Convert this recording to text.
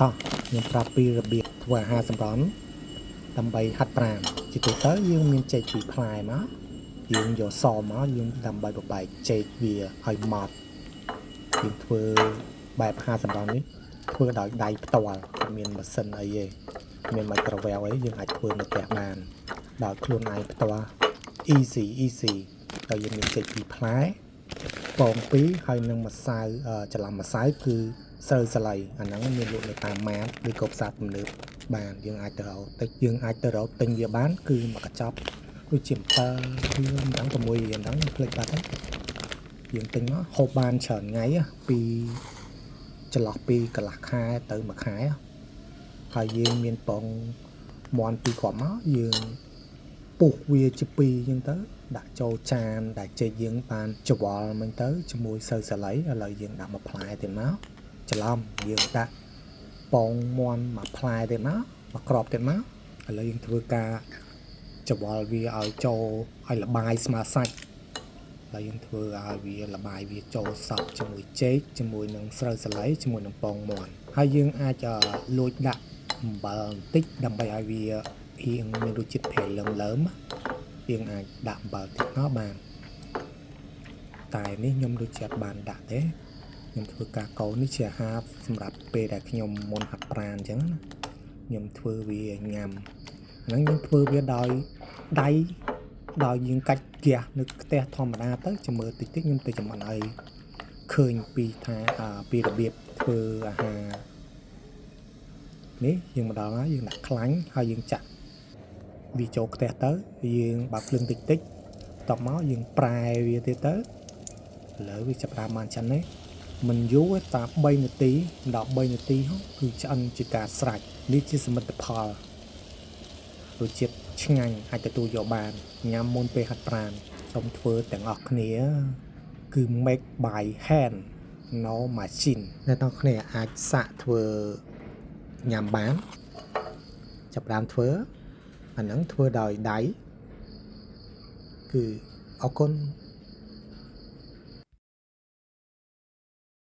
តោះខ្ញុំប្រាប់ពីរបៀបធ្វើអាហារសម្រន់ដើម្បីហាត់ប្រាណជាទូទៅយើងមានចេកពីផ្លែមកយើងយកសមកយើងដើម្បីបបែកចេកវាឲ្យម៉ត់យើងធ្វើបែបអាហារសម្រន់នេះធ្វើដោយដៃផ្ទាល់អត់មានម៉ាស៊ីនអីទេមានមីក្រូវ៉េវអីយើងអាចធ្វើនៅផ្ទះបានដោយខ្លួនឯងផ្ទាល់ easy តែយើងមានចេកពីផ្លែពង2ហើយនឹងម្សៅច្រឡំម្សៅគឺស្រូវសាលីអាហ្នឹងមានលក់នៅតាមម៉ាតឬក៏ផ្សារទំនើបបានយើងអាចទៅរកទិញវាបានគឺមួយកញ្ចប់ដូចជា7រៀលហ្នឹង6រៀលហ្នឹងផ្លេចបាត់ហើយយើងទិញមកហូបបានច្រើនថ្ងៃពីចន្លោះពីកន្លះខែទៅមួយខែហើយយើងមានពងមាន់2គ្រាប់មកយើងពុះវាជា2អញ្ចឹងទៅដាក់ចូលចានដែលចេកយើងបានច្វល់មិញទៅជាមួយស្រូវសាលីឥឡូវយើងដាក់មួយផ្លែទៀតមកច្រឡំយើងដាក់ពងមាន់មួយផ្លែទៀតមកមួយគ្រាប់ទៀតមកឥឡូវយើងធ្វើការច្វល់វាឲ្យចូលឲ្យលបាយស្មើសាច់ហើយយើងធ្វើឲ្យវាលបាយវាចូលសព្វជាមួយចេកជាមួយនឹងស្រូវសាលីជាមួយនឹងពងមាន់ហើយយើងអាចលួចដាក់អំបិលបន្តិចដើម្បីឲ្យវាមានរសជាតិប្រៃលើមយើងអាចដាក់អំបិលតិចមកបានតែនេះខ្ញុំដូចជាបានដាក់ទេខ្ញុំធ្វើការកូរនេះជាអាហារសម្រាប់ពេលដែលខ្ញុំមុនហាត់ប្រាណអញ្ចឹងណាខ្ញុំធ្វើវាញ៉ាំហ្នឹងខ្ញុំធ្វើវាដោយដៃដោយយើងកាច់ហ្គាសនៅផ្ទះធម្មតាទៅចាំមើលតិចខ្ញុំទៅចាំឲ្យឃើញពីពីរបៀបធ្វើអាហារនេះយើងមកដល់ហើយយើងដាក់ខ្លាញ់ហើយយើងចាក់វាចូលខ្ទះទៅយើងបើកភ្លើងតិចបន្ទាប់មកយើងប្រែវាទៀតទៅឥឡូវវាចាប់បានចឹងនេះមិនយូរតែ3នាទីដល់3នាទីគឺឆ្អិនជាការស្រេចនេះជាសមិទ្ធផលរសជាតិឆ្ងាញ់អាចទទួលយកបានញ៉ាំមុនពេលហាត់ប្រាណសូមធ្វើទាំងអស់គ្នាគឺ make by hand no machine អ្នកទាំងគ្នាអាចសាកធ្វើញ៉ាំបានចាប់បានធ្វើអាហ្នឹងធ្វើដោយដៃគឺអរគុណ